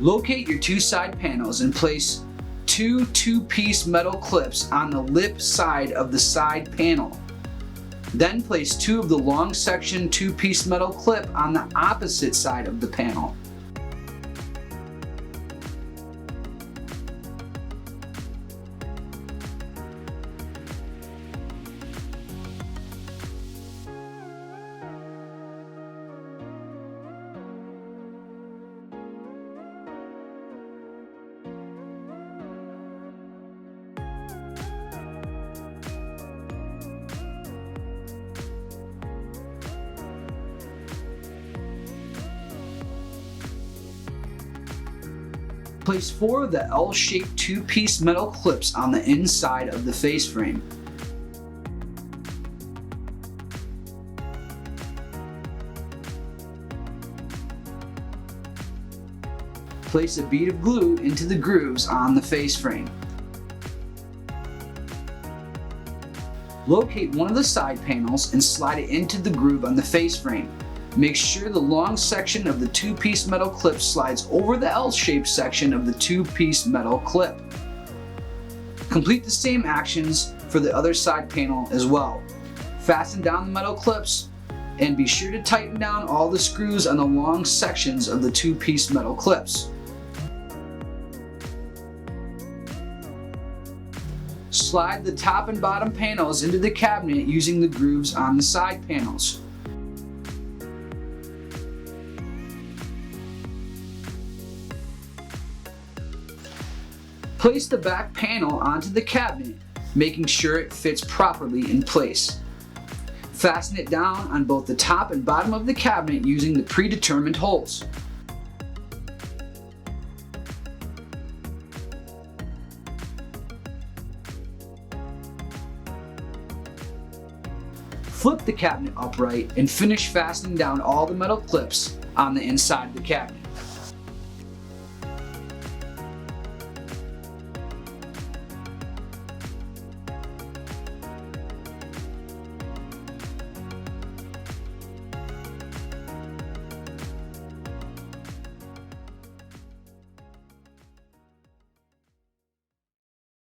Locate your two side panels and place two two-piece metal clips on the lip side of the side panel. Then place two of the long section two-piece metal clip on the opposite side of the panel. Place four of the L-shaped two-piece metal clips on the inside of the face frame. Place a bead of glue into the grooves on the face frame. Locate one of the side panels and slide it into the groove on the face frame. Make sure the long section of the two-piece metal clip slides over the L-shaped section of the two-piece metal clip. Complete the same actions for the other side panel as well. Fasten down the metal clips and be sure to tighten down all the screws on the long sections of the two-piece metal clips. Slide the top and bottom panels into the cabinet using the grooves on the side panels. Place the back panel onto the cabinet, making sure it fits properly in place. Fasten it down on both the top and bottom of the cabinet using the predetermined holes. Flip the cabinet upright and finish fastening down all the metal clips on the inside of the cabinet.